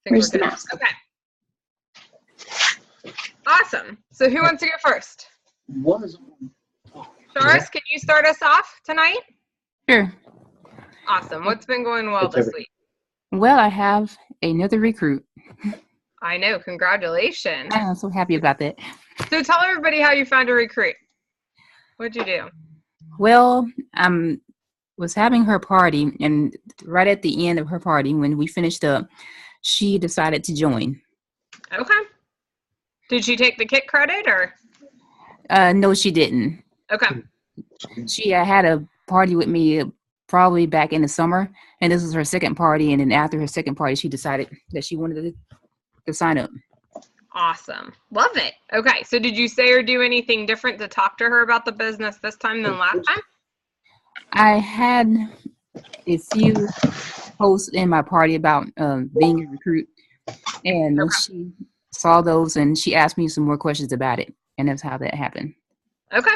Where's the mouse? Okay. Awesome. So who wants to go first? Doris, can you start us off tonight? Sure. Awesome. What's been going well this week? Well, I have another recruit. I know. Congratulations. I'm so happy about that. So tell everybody how you found a recruit. What'd you do? Well, was having her party, and right at the end of her party, when we finished up, she decided to join. Okay. Did she take the kit credit or? No, she didn't. Okay. She had a party with me probably back in the summer, and this was her second party, and then after her second party, she decided that she wanted to sign up. Awesome. Love it. Okay. So did you say or do anything different to talk to her about the business this time than last time? I had a few posts in my party about being a recruit, and she saw those and she asked me some more questions about it, and that's how that happened. Okay.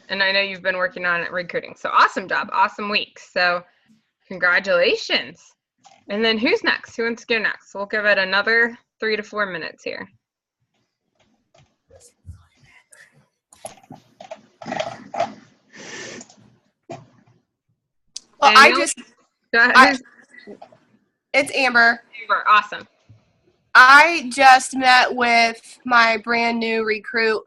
And I know you've been working on it recruiting, so awesome job. Awesome week. So congratulations. And then who's next? Who wants to go next? We'll give it another 3 to 4 minutes here. Well, it's Amber. Amber, awesome. I just met with my brand new recruit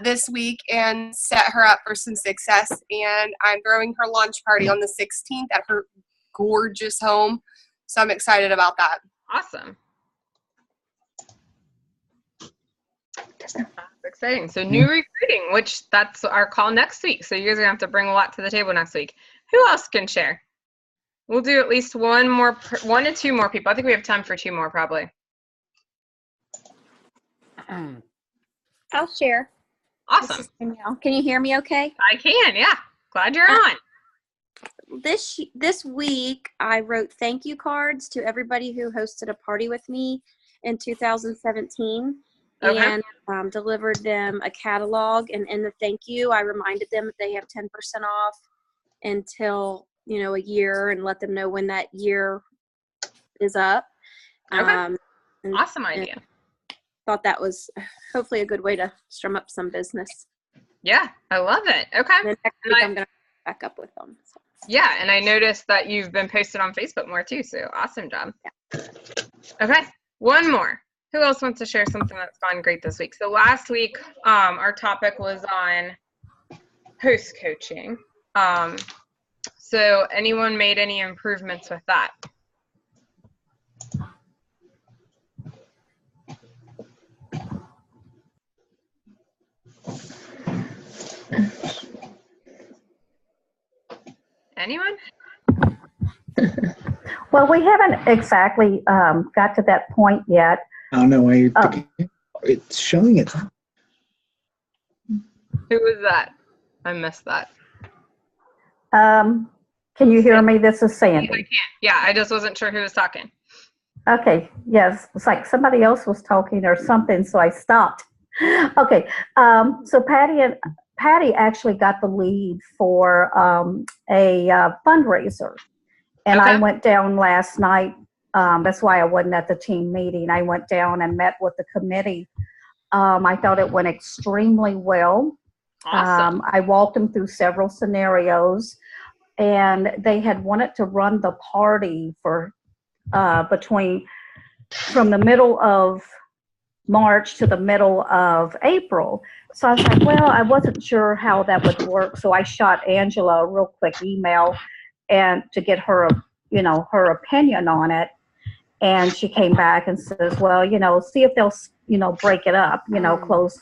this week and set her up for some success. And I'm throwing her launch party on the 16th at her gorgeous home. So I'm excited about that. Awesome. That's exciting. So new recruiting, which that's our call next week. So you guys are going to have to bring a lot to the table next week. Who else can share? We'll do at least one to two more people. I think we have time for 2 more probably. I'll share. Awesome. Can you hear me okay? I can, yeah. Glad you're on. This week, I wrote thank you cards to everybody who hosted a party with me in 2017 and delivered them a catalog. And in the thank you, I reminded them that they have 10% off until, a year, and let them know when that year is up. Okay. Awesome idea. Thought that was hopefully a good way to strum up some business. Yeah, I love it. Okay. And then next week I'm going to back up with them. So. Yeah, and I noticed that you've been posted on Facebook more too, so awesome job. Yeah. Okay, one more. Who else wants to share something that's gone great this week? So last week, our topic was on host coaching. So anyone made any improvements with that? Anyone? Well, we haven't exactly got to that point yet. I don't know why you're it's showing it. Who was that? I missed that. Can you hear me? This is Sandy. I can't. Yeah, I just wasn't sure who was talking. Okay, yes. It's like somebody else was talking or something, so I stopped. Okay, so Patty actually got the lead for a fundraiser. And I went down last night. That's why I wasn't at the team meeting. I went down and met with the committee. I thought it went extremely well. Awesome. I walked them through several scenarios, and they had wanted to run the party for from the middle of March to the middle of April. So I was like, well, I wasn't sure how that would work. So I shot Angela a real quick email and to get her, her opinion on it. And she came back and says, well, see if they'll, break it up, close,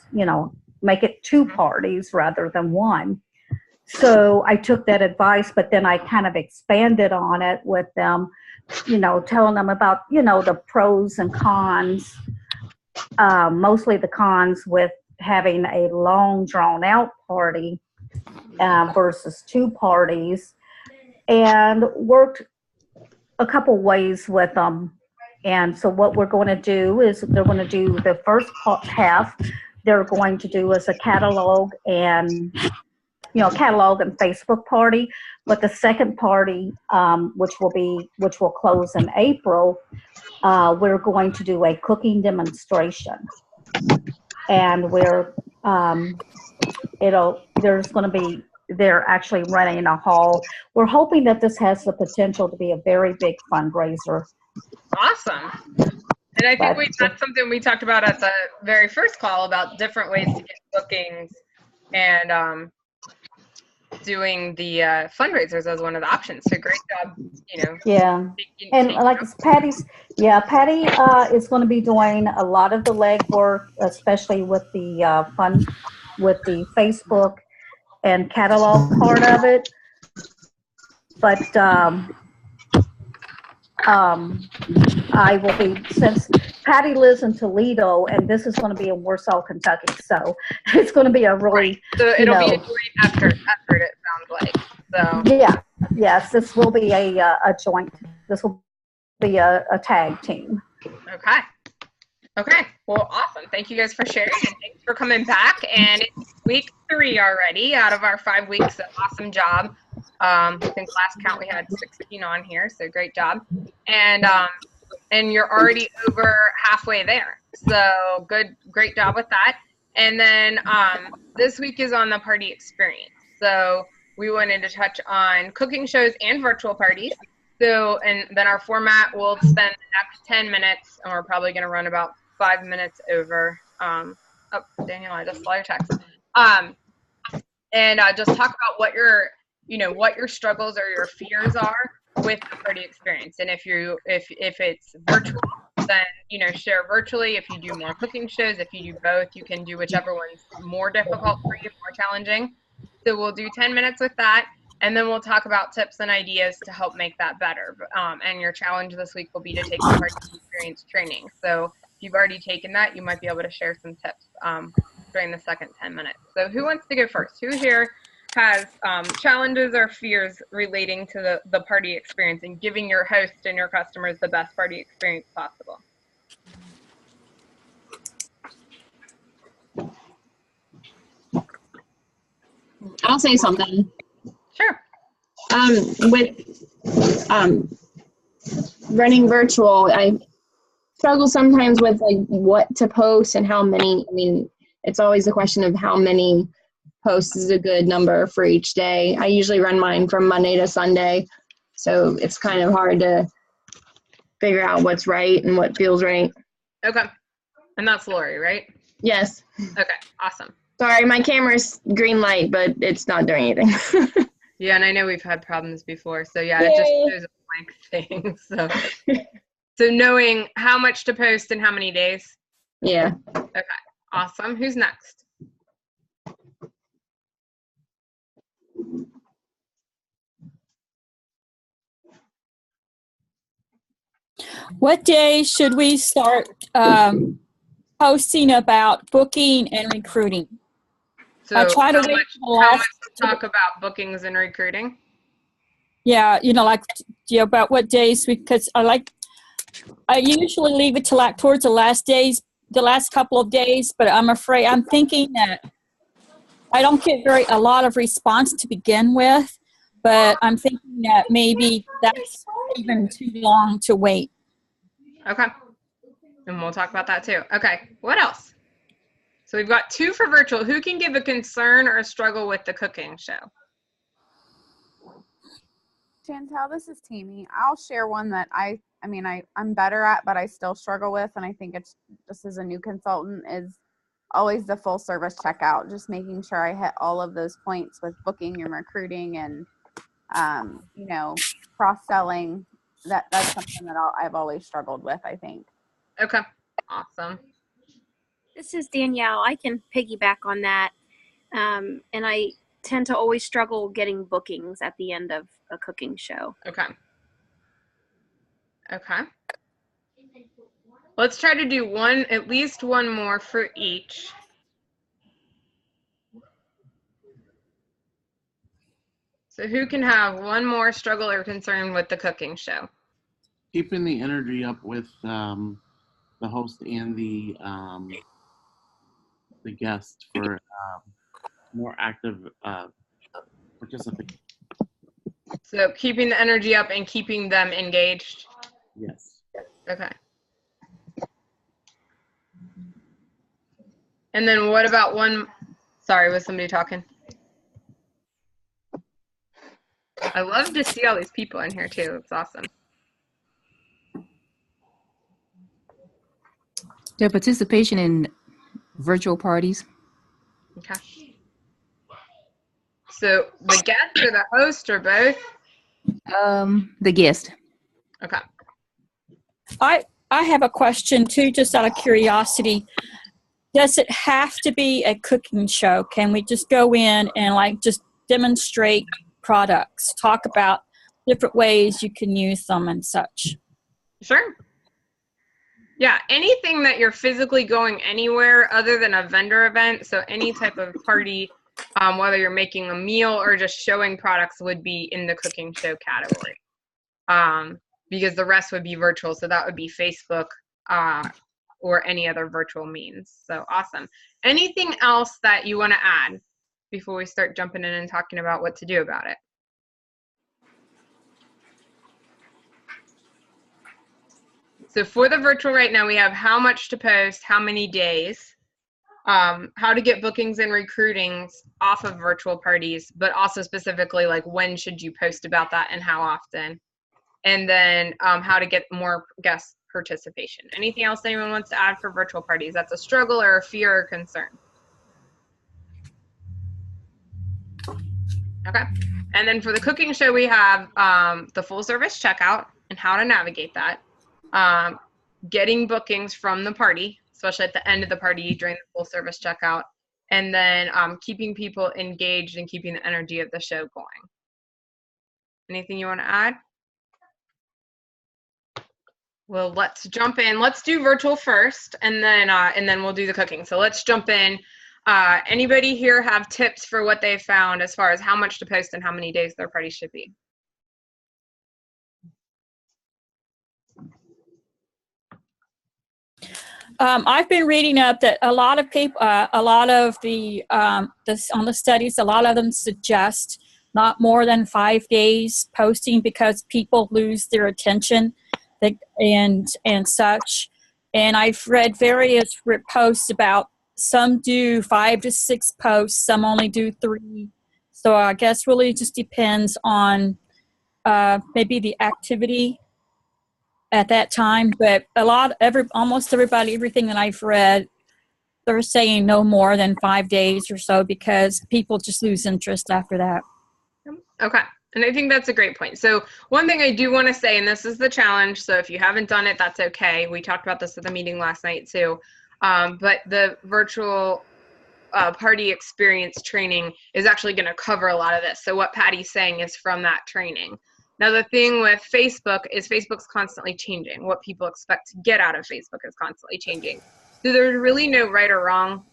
make it 2 parties rather than 1. So I took that advice, but then I kind of expanded on it with them, telling them about, the pros and cons, mostly the cons with having a long drawn out party versus 2 parties, and worked a couple ways with them. And so what we're going to do is they're going to do the first half. They're going to do as a catalog and catalog and Facebook party. But the second party, which will close in April, we're going to do a cooking demonstration, and they're actually running a hall. We're hoping that this has the potential to be a very big fundraiser. Awesome. And I think that's something we talked about at the very first call about different ways to get bookings and doing the fundraisers as one of the options. So great job, Yeah. And like Patty is going to be doing a lot of the legwork, especially with the with the Facebook and catalog part of it. But I will be, since Patty lives in Toledo and this is going to be in Warsaw, Kentucky, so it's going to be a really, so it'll be a joint effort, it sounds like. So yes, this will be a joint. This will be a tag team. Okay. Well, awesome. Thank you guys for sharing, and thanks for coming back. And it's week 3 already out of our 5 weeks. So awesome job. I think last count we had 16 on here, so great job. And you're already over halfway there. So great job with that. And then this week is on the party experience. So we wanted to touch on cooking shows and virtual parties. So, and then our format, we'll spend the next 10 minutes, and we're probably going to run about 5 minutes over. Daniel, I just saw your text. And just talk about what your struggles or your fears are with the party experience. And if it's virtual, then, share virtually. If you do more cooking shows, if you do both, you can do whichever one's more difficult for you, more challenging. So we'll do 10 minutes with that. And then we'll talk about tips and ideas to help make that better. And your challenge this week will be to take the party experience training. So if you've already taken that, you might be able to share some tips during the second 10 minutes. So who wants to go first? Who here has challenges or fears relating to the party experience and giving your host and your customers the best party experience possible? I'll say something. Sure. With running virtual, I struggle sometimes with what to post and how many. I mean, it's always a question of how many posts is a good number for each day. I usually run mine from Monday to Sunday, so it's kind of hard to figure out what's right and what feels right. Okay. And that's Lori, right? Yes. Okay. Awesome. Sorry, my camera's green light, but it's not doing anything. Yeah, and I know we've had problems before, so yeah, it just shows a blank thing. So knowing how much to post in how many days? Yeah. Okay, awesome. Who's next? What day should we start posting about booking and recruiting? So I try to wait for how much to talk about bookings and recruiting? Yeah, about what days, because I usually leave it to towards the last couple of days, but I'm thinking that I don't get a lot of response to begin with, but I'm thinking that maybe that's even too long to wait. Okay. And we'll talk about that too. Okay. What else? So we've got 2 for virtual. Who can give a concern or a struggle with the cooking show? Chantel, this is Tammy. I'll share one that I'm better at, but I still struggle with, and I think it's just as a new consultant, is always the full service checkout. Just making sure I hit all of those points with booking and recruiting and cross-selling. That's something that I've always struggled with, I think. Okay. Awesome. This is Danielle. I can piggyback on that. And I tend to always struggle getting bookings at the end of a cooking show. Okay. Let's try to do at least one more for each. So who can have one more struggle or concern with the cooking show? Keeping the energy up with the host and the guest for more active participate. So keeping the energy up and keeping them engaged. Yes. Okay. And then what about one, sorry, was somebody talking? I love to see all these people in here too. It's awesome. The participation in virtual parties. Okay. So the guest or the host or both? The guest. Okay. I have a question too, just out of curiosity. Does it have to be a cooking show? Can we just go in and like just demonstrate products, talk about different ways you can use them and such? Sure. Yeah, anything that you're physically going anywhere other than a vendor event, so any type of party, whether you're making a meal or just showing products, would be in the cooking show category. Because the rest would be virtual, so that would be Facebook or any other virtual means. So awesome. Anything else that you want to add before we start jumping in and talking about what to do about it? So for the virtual right now, we have how much to post, how many days, how to get bookings and recruitings off of virtual parties, but also specifically like when should you post about that and how often, and then how to get more guest participation. Anything else anyone wants to add for virtual parties? That's a struggle or a fear or concern. Okay. And then for the cooking show, we have the full service checkout and how to navigate that. Getting bookings from the party, especially at the end of the party during the full service checkout, and then keeping people engaged and keeping the energy of the show going. Anything you want to add? Well, let's jump in. Let's do virtual first, and then we'll do the cooking. So let's jump in. Anybody here have tips for what they found as far as how much to post and how many days their party should be? I've been reading up that a lot of people, a lot of the on the studies, a lot of them suggest not more than 5 days posting because people lose their attention, and such. And I've read various posts about some do 5 to 6 posts, some only do 3. So I guess really just depends on maybe the activity at that time, but almost everybody, everything that I've read, they're saying no more than 5 days or so because people just lose interest after that. Okay. And I think that's a great point. So one thing I do want to say, and this is the challenge, so if you haven't done it, that's okay. We talked about this at the meeting last night too. But the virtual party experience training is actually going to cover a lot of this. So what Patty's saying is from that training. Now, the thing with Facebook is Facebook's constantly changing. What people expect to get out of Facebook is constantly changing. So there's really no right or wrong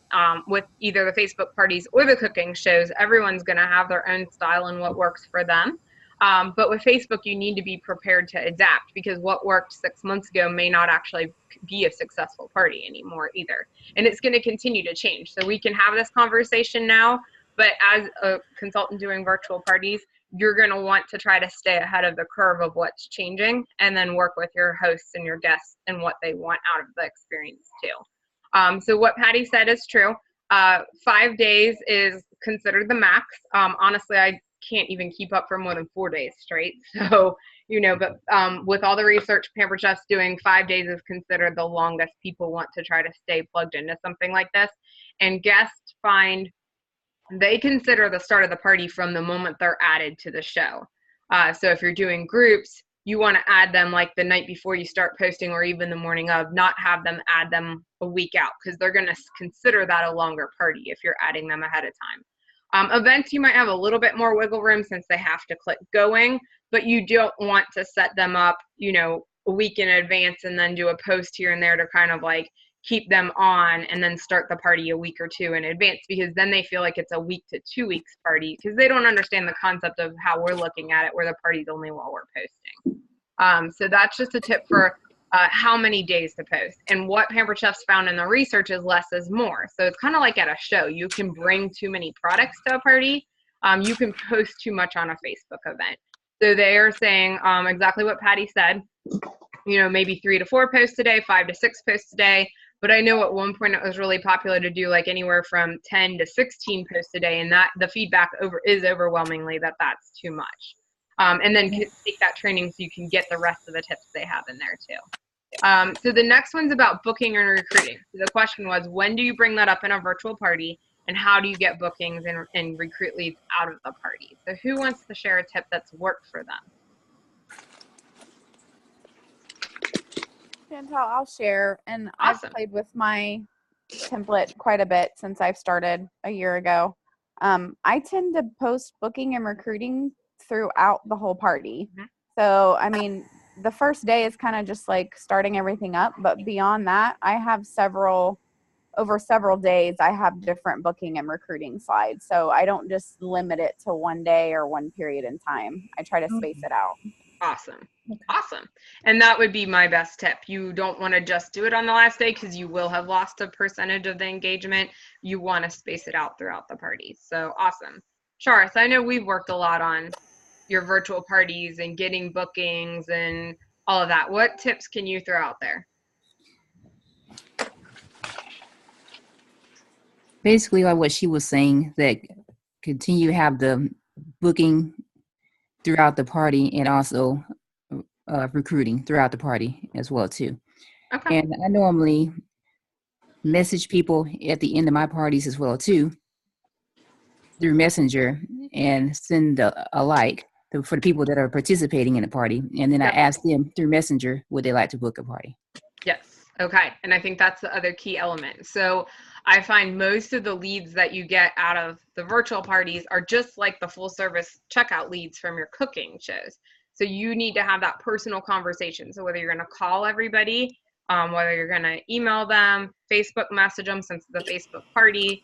with either the Facebook parties or the cooking shows. Everyone's going to have their own style and what works for them. But with Facebook, you need to be prepared to adapt because what worked 6 months ago may not actually be a successful party anymore either. And it's going to continue to change. So we can have this conversation now, but as a consultant doing virtual parties, you're going to want to try to stay ahead of the curve of what's changing and then work with your hosts and your guests and what they want out of the experience too. So what Patty said is true. 5 days is considered the max. Honestly, I can't even keep up for more than 4 days straight. So, but with all the research Pampered Chef's doing, 5 days is considered the longest people want to try to stay plugged into something like this. And guests find they consider the start of the party from the moment they're added to the show. So if you're doing groups, you want to add them like the night before you start posting or even the morning of, not have them add them a week out because they're going to consider that a longer party if you're adding them ahead of time. Events, you might have a little bit more wiggle room since they have to click going, but you don't want to set them up, a week in advance and then do a post here and there to kind of like keep them on and then start the party a week or two in advance because then they feel like it's a week to 2 weeks party because they don't understand the concept of how we're looking at it where the party's only while we're posting. So that's just a tip for how many days to post. And what Pampered Chefs found in the research is less is more. So it's kind of like at a show. You can bring too many products to a party you can post too much on a Facebook event. So they are saying exactly what Patty said, maybe 3 to 4 posts a day, 5 to 6 posts a day. But I know at one point it was really popular to do like anywhere from 10 to 16 posts a day. And that the feedback is overwhelmingly that that's too much. And then take that training so you can get the rest of the tips they have in there too. So the next one's about booking and recruiting. So the question was, when do you bring that up in a virtual party? And how do you get bookings and recruit leads out of the party? So who wants to share a tip that's worked for them? Chantel, I'll share. And Awesome. I've played with my template quite a bit since I've started a year ago. I tend to post booking and recruiting throughout the whole party. Mm-hmm. So, I mean, the first day is kind of just like starting everything up. But beyond that, I have over several days, I have different booking and recruiting slides. So I don't just limit it to one day or one period in time. I try to space it out. Awesome. Awesome. And that would be my best tip. You don't want to just do it on the last day because you will have lost a percentage of the engagement. You want to space it out throughout the party. So awesome. Charis, I know we've worked a lot on your virtual parties and getting bookings and all of that. What tips can you throw out there? Basically, like what she was saying, that continue to have the booking throughout the party and also recruiting throughout the party as well too. Okay. And I normally message people at the end of my parties as well too through Messenger and send a like for the people that are participating in the party. And then I ask them through Messenger, would they like to book a party? Yes. Okay. And I think that's the other key element. So I find most of the leads that you get out of the virtual parties are just like the full service checkout leads from your cooking shows. So you need to have that personal conversation. So whether you're going to call everybody, whether you're going to email them, Facebook message them since it's a Facebook party,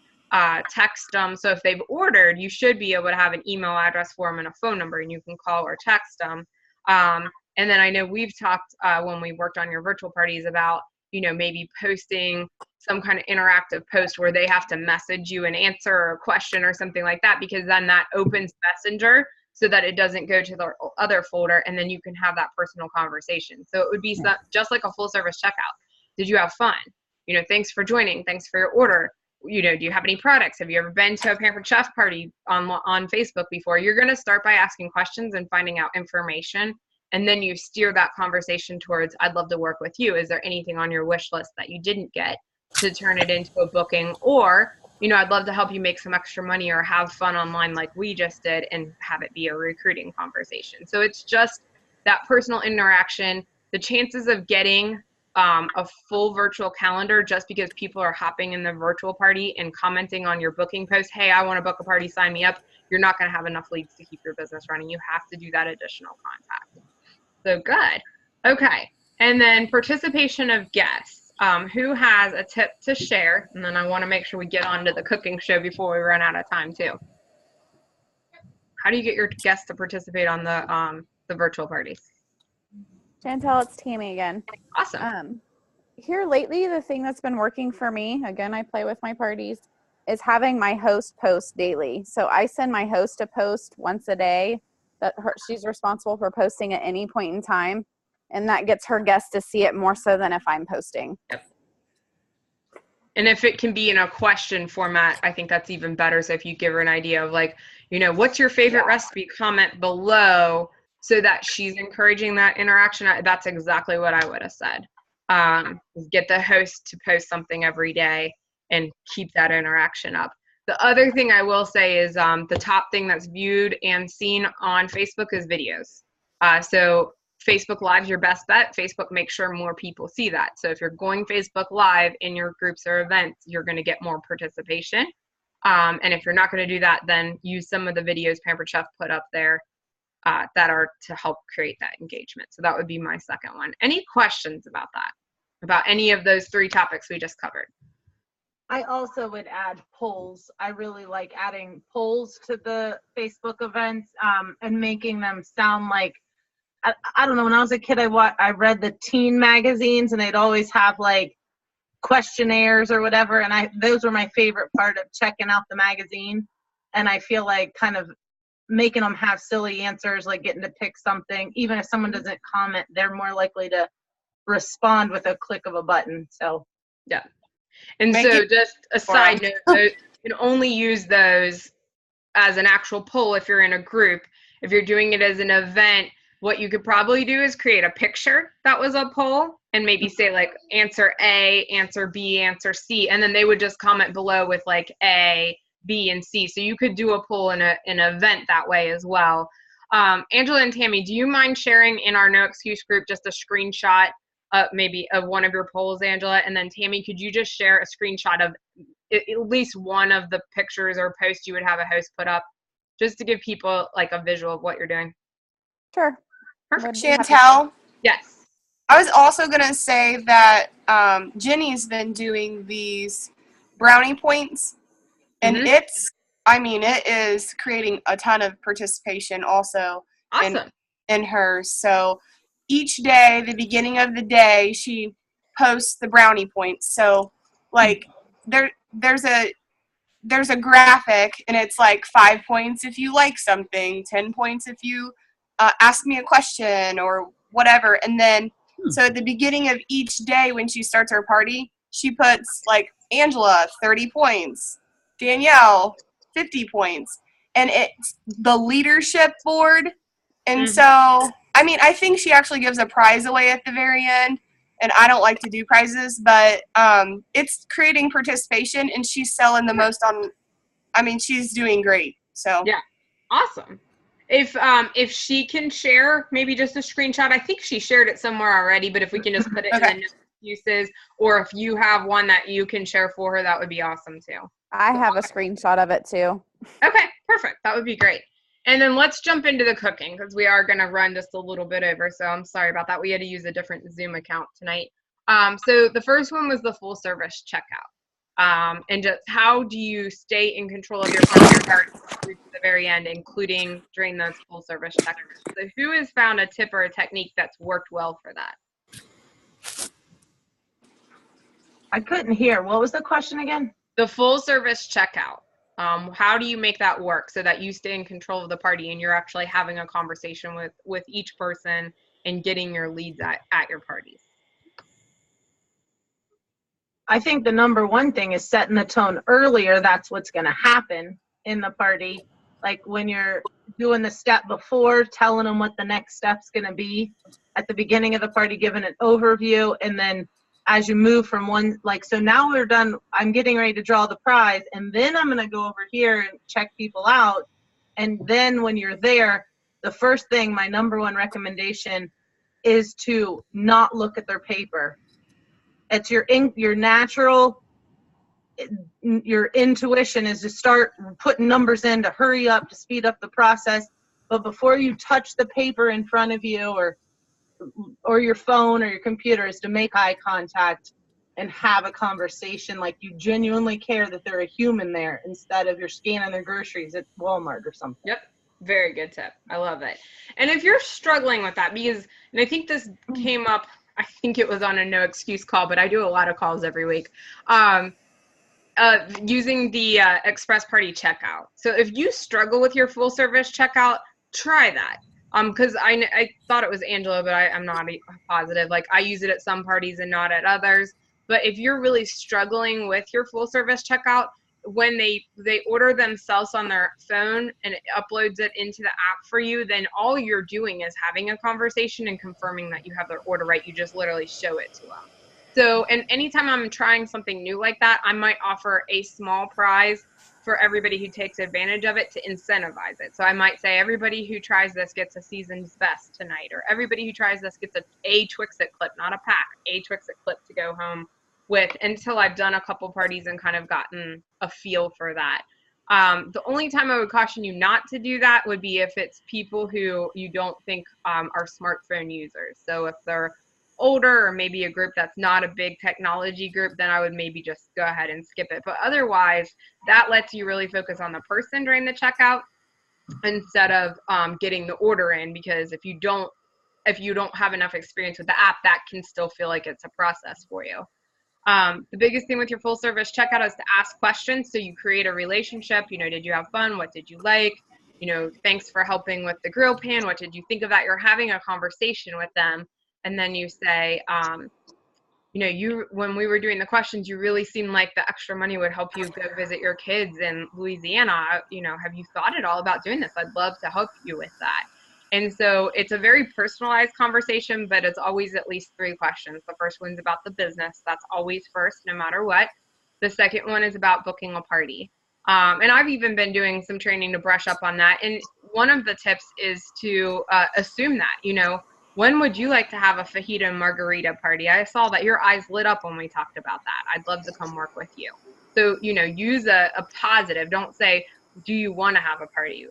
text them. So if they've ordered, you should be able to have an email address for them and a phone number, and you can call or text them. And then I know we've talked when we worked on your virtual parties about, maybe posting some kind of interactive post where they have to message you an answer or a question or something like that, because then that opens Messenger so that it doesn't go to the other folder, and then you can have that personal conversation. So it would be just like a full service checkout. Did you have fun? Thanks for joining. Thanks for your order. Do you have any products? Have you ever been to a Pampered Chef party on Facebook before? You're going to start by asking questions and finding out information. And then you steer that conversation towards, I'd love to work with you. Is there anything on your wish list that you didn't get, to turn it into a booking? Or, I'd love to help you make some extra money or have fun online like we just did, and have it be a recruiting conversation. So it's just that personal interaction. The chances of getting a full virtual calendar just because people are hopping in the virtual party and commenting on your booking post, hey, I want to book a party, sign me up, you're not going to have enough leads to keep your business running. You have to do that additional contact. So good. Okay. And then participation of guests. Who has a tip to share? And then I want to make sure we get on to the cooking show before we run out of time too. How do you get your guests to participate on the virtual parties? Chantel, it's Tammy again. Awesome. Here lately, the thing that's been working for me, again, I play with my parties, is having my host post daily. So I send my host a post once a day that she's responsible for posting at any point in time. And that gets her guests to see it more so than if I'm posting. Yep. And if it can be in a question format, I think that's even better. So if you give her an idea of like, what's your favorite recipe, comment below, so that she's encouraging that interaction. That's exactly what I would have said. Get the host to post something every day and keep that interaction up. The other thing I will say is the top thing that's viewed and seen on Facebook is videos. So Facebook Live's your best bet. Facebook makes sure more people see that. So if you're going Facebook Live in your groups or events, you're going to get more participation. And if you're not going to do that, then use some of the videos Pampered Chef put up there that are to help create that engagement. So that would be my second one. Any questions about that? About any of those 3 topics we just covered? I also would add polls. I really like adding polls to the Facebook events and making them sound like, I don't know, when I was a kid, I read the teen magazines, and they'd always have like questionnaires or whatever, and those were my favorite part of checking out the magazine. And I feel like kind of making them have silly answers, like getting to pick something, even if someone doesn't comment, they're more likely to respond with a click of a button. So yeah. And Make so it just a side note, you can only use those as an actual poll if you're in a group. If you're doing it as an event, what you could probably do is create a picture that was a poll and maybe say like answer A, answer B, answer C, and then they would just comment below with like A, B, and C. So you could do a poll in an event that way as well. Angela and Tammy, do you mind sharing in our No Excuse group just a screenshot maybe of one of your polls, Angela? And then Tammy, could you just share a screenshot of at least one of the pictures or posts you would have a host put up, just to give people like a visual of what you're doing? Sure. Perfect. Chantel, Yes. I was also going to say that Jenny's been doing these brownie points, and Mhm. it is creating a ton of participation also Awesome. in hers. So each day, the beginning of the day, she posts the brownie points. So like there's a graphic, and it's like 5 points if you like something, 10 points if you ask me a question or whatever. And then so at the beginning of each day when she starts her party, she puts like Angela 30 points, Danielle 50 points, and it's the leadership board. And so I think she actually gives a prize away at the very end, and I don't like to do prizes, but it's creating participation, and she's selling the most on. She's doing great. So Yeah. Awesome. If she can share maybe just a screenshot, I think she shared it somewhere already, but if we can just put it in the No Excuses, or if you have one that you can share for her, that would be awesome too. I have a screenshot of it too. Okay, perfect. That would be great. And then let's jump into the cooking, because we are going to run just a little bit over. So I'm sorry about that. We had to use a different Zoom account tonight. So the first one was the full service checkout. And just how do you stay in control of your party through to the very end, including during those full service checkouts? So who has found a tip or a technique that's worked well for that? I couldn't hear. What was the question again? The full service checkout. How do you make that work so that you stay in control of the party and you're actually having a conversation with each person and getting your leads at your parties? I think the number one thing is setting the tone earlier. That's what's going to happen in the party. Like when you're doing the step before, telling them what the next step's going to be at the beginning of the party, giving an overview. And then as you move from one, like, so now we're done, I'm getting ready to draw the prize. And then I'm going to go over here and check people out. And then when you're there, the first thing, my number one recommendation is to not look at their paper. It's your natural, your intuition is to start putting numbers in to hurry up, to speed up the process. But before you touch the paper in front of you or your phone or your computer, is to make eye contact and have a conversation like you genuinely care that they're a human there, instead of you're scanning their groceries at Walmart or something. Yep. Very good tip. I love it. And if you're struggling with that, and I think this came up, I think it was on a No Excuse call, but I do a lot of calls every week, using the Express Party checkout. So if you struggle with your full service checkout, try that. Because I thought it was Angela, but I'm not positive. Like, I use it at some parties and not at others. But if you're really struggling with your full service checkout, when they order themselves on their phone and it uploads it into the app for you, then all you're doing is having a conversation and confirming that you have their order right. You just literally show it to them. So, and anytime I'm trying something new like that, I might offer a small prize for everybody who takes advantage of it to incentivize it. So I might say everybody who tries this gets a season's best tonight, or everybody who tries this gets a Twix-It clip, not a pack, a Twix-It clip to go home with, until I've done a couple parties and kind of gotten a feel for that. The only time I would caution you not to do that would be if it's people who you don't think are smartphone users. So if they're older, or maybe a group that's not a big technology group, then I would maybe just go ahead and skip it. But otherwise, that lets you really focus on the person during the checkout instead of getting the order in, because if you don't have enough experience with the app, that can still feel like it's a process for you. The biggest thing with your full service checkout is to ask questions. So you create a relationship. Did you have fun? What did you like? Thanks for helping with the grill pan. What did you think of that? You're having a conversation with them. And then you say, when we were doing the questions, you really seemed like the extra money would help you go visit your kids in Louisiana. Have you thought at all about doing this? I'd love to help you with that. And so it's a very personalized conversation, but it's always at least 3 questions. The first one's about the business. That's always first, no matter what. The second one is about booking a party. And I've even been doing some training to brush up on that. And one of the tips is to assume that, when would you like to have a fajita and margarita party? I saw that your eyes lit up when we talked about that. I'd love to come work with you. So, use a positive. Don't say, do you want to have a party?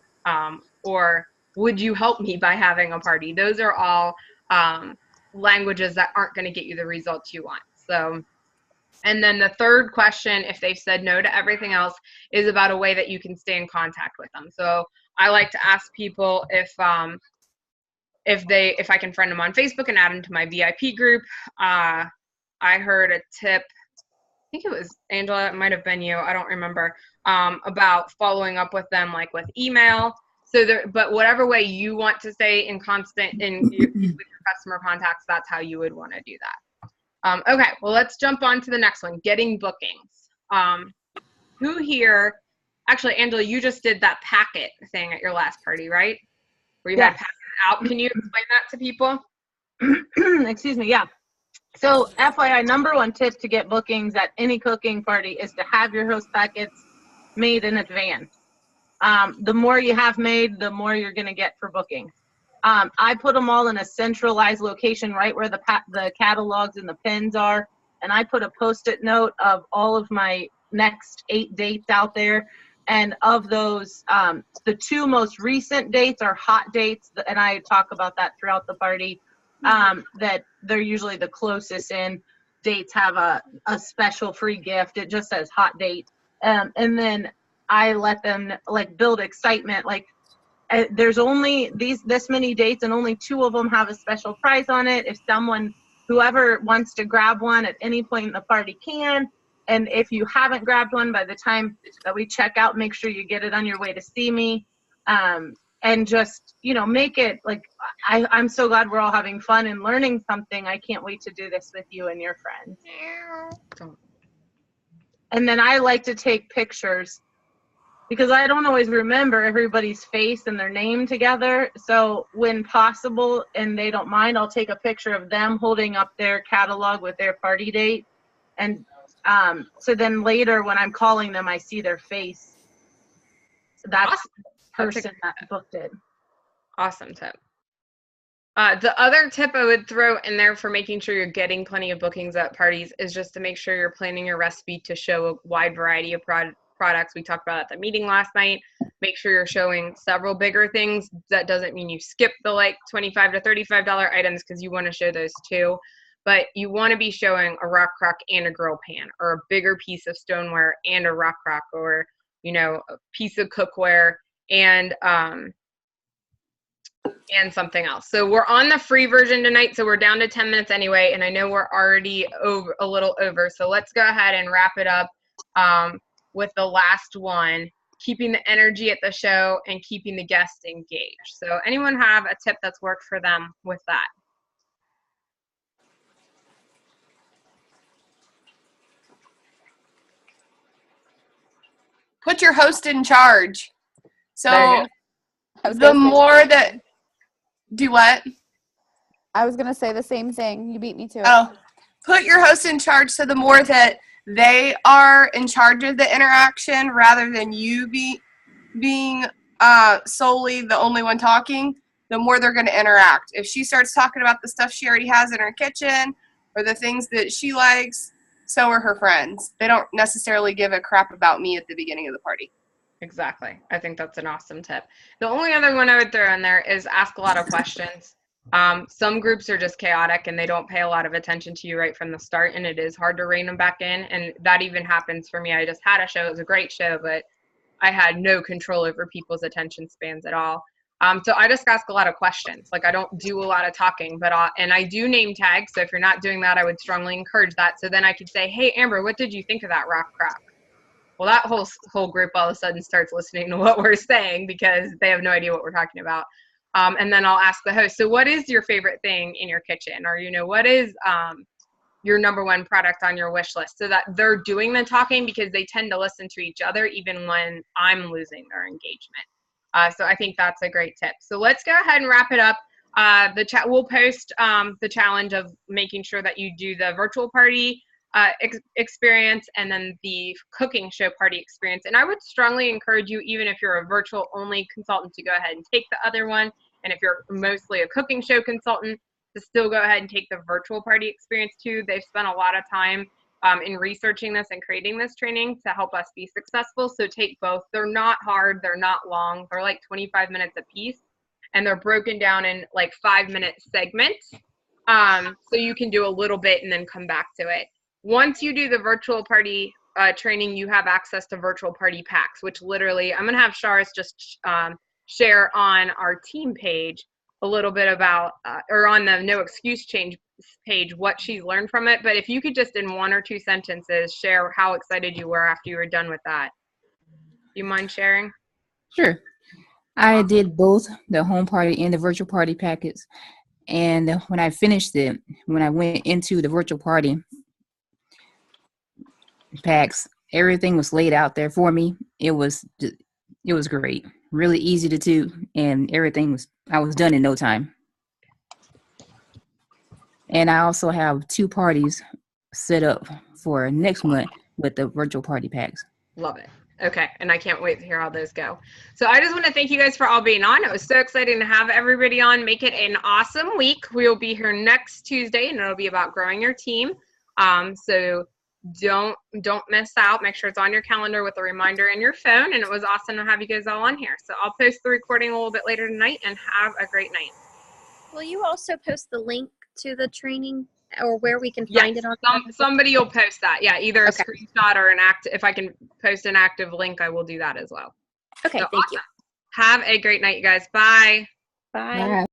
Or would you help me by having a party? Those are all languages that aren't going to get you the results you want. So, and then the third question, if they've said no to everything else, is about a way that you can stay in contact with them. So I like to ask people if I can friend them on Facebook and add them to my VIP group. I heard a tip, I think it was Angela, it might have been you, I don't remember, about following up with them like with email. But whatever way you want to stay in constant with your customer contacts, that's how you would want to do that. Okay, well, let's jump on to the next one, getting bookings. Who here, actually, Angela, you just did that packet thing at your last party, right? Where you had packets out. Can you explain that to people? Excuse me, yeah. So FYI, number 1 tip to get bookings at any cooking party is to have your host packets made in advance. The more you have made, the more you're going to get for bookings. I put them all in a centralized location right where the catalogs and the pins are. And I put a Post-it note of all of my next 8 dates out there. And of those, the 2 most recent dates are hot dates. And I talk about that throughout the party, that they're usually the closest in. Dates have a special free gift. It just says hot date. And then I let them build excitement. There's only this many dates and only 2 of them have a special prize on it. If whoever wants to grab one at any point in the party can. And if you haven't grabbed one by the time that we check out, make sure you get it on your way to see me. And just, make it I'm so glad we're all having fun and learning something. I can't wait to do this with you and your friends. And then I like to take pictures, because I don't always remember everybody's face and their name together. So when possible, and they don't mind, I'll take a picture of them holding up their catalog with their party date. And so then later when I'm calling them, I see their face. So that's awesome. The person that booked it. Awesome tip. The other tip I would throw in there for making sure you're getting plenty of bookings at parties is just to make sure you're planning your recipe to show a wide variety of products we talked about at the meeting last night. Make sure you're showing several bigger things. That doesn't mean you skip the $25 to $35 items, because you want to show those too. But you want to be showing a rock crock and a grill pan, or a bigger piece of stoneware and a rock crock, or a piece of cookware and something else. So we're on the free version tonight, so we're down to 10 minutes anyway, and I know we're already a little over. So let's go ahead and wrap it up with the last one, keeping the energy at the show and keeping the guests engaged. So anyone have a tip that's worked for them with that? Put your host in charge. So the more that, do what? I was going to say the same thing. You beat me to it. Oh, put your host in charge. So the more that they are in charge of the interaction rather than you being solely the only one talking, the more they're going to interact. If she starts talking about the stuff she already has in her kitchen or the things that she likes, so are her friends. They don't necessarily give a crap about me at the beginning of the party. Exactly. I think that's an awesome tip. The only other one I would throw in there is ask a lot of questions. Some groups are just chaotic and they don't pay a lot of attention to you right from the start, and it is hard to rein them back in. And that even happens for me. I just had a show. It was a great show, but I had no control over people's attention spans at all. So I just ask a lot of questions. Like I don't do a lot of talking, but and I do name tags. So if you're not doing that, I would strongly encourage that. So then I could say, hey, Amber, what did you think of that rock crack? Well, that whole group all of a sudden starts listening to what we're saying because they have no idea what we're talking about. And then I'll ask the host, so what is your favorite thing in your kitchen? Or, what is your number one product on your wish list? So that they're doing the talking because they tend to listen to each other even when I'm losing their engagement. So I think that's a great tip. So let's go ahead and wrap it up. We'll post the challenge of making sure that you do the virtual party experience and then the cooking show party experience. And I would strongly encourage you, even if you're a virtual only consultant, to go ahead and take the other one. And if you're mostly a cooking show consultant, to still go ahead and take the virtual party experience too. They've spent a lot of time in researching this and creating this training to help us be successful. So take both. They're not hard. They're not long. They're like 25 minutes a piece. And they're broken down in like 5-minute segments. So you can do a little bit and then come back to it. Once you do the virtual party training, you have access to virtual party packs, which literally I'm going to have Charis just share on our team page a little bit about, or on the No Excuse Change page, what she's learned from it. But if you could just in 1 or 2 sentences share how excited you were after you were done with that. Do you mind sharing? Sure. I did both the home party and the virtual party packets. And when I finished it, when I went into the virtual party packs, everything was laid out there for me. It was great. Really easy to do, and I was done in no time. And I also have 2 parties set up for next month with the virtual party packs. Love it. Okay, and I can't wait to hear how those go. So I just want to thank you guys for all being on. It was so exciting to have everybody on. Make it an awesome week. We will be here next Tuesday, and it'll be about growing your team. So don't miss out. Make sure it's on your calendar with a reminder in your phone. And it was awesome to have you guys all on here. So I'll post the recording a little bit later tonight, and have a great night. Will you also post the link to the training or where we can find it on? Somebody will post that. Yeah, either a screenshot or an active. If I can post an active link, I will do that as well. Okay, So thank you. Have a great night, you guys. Bye. Bye.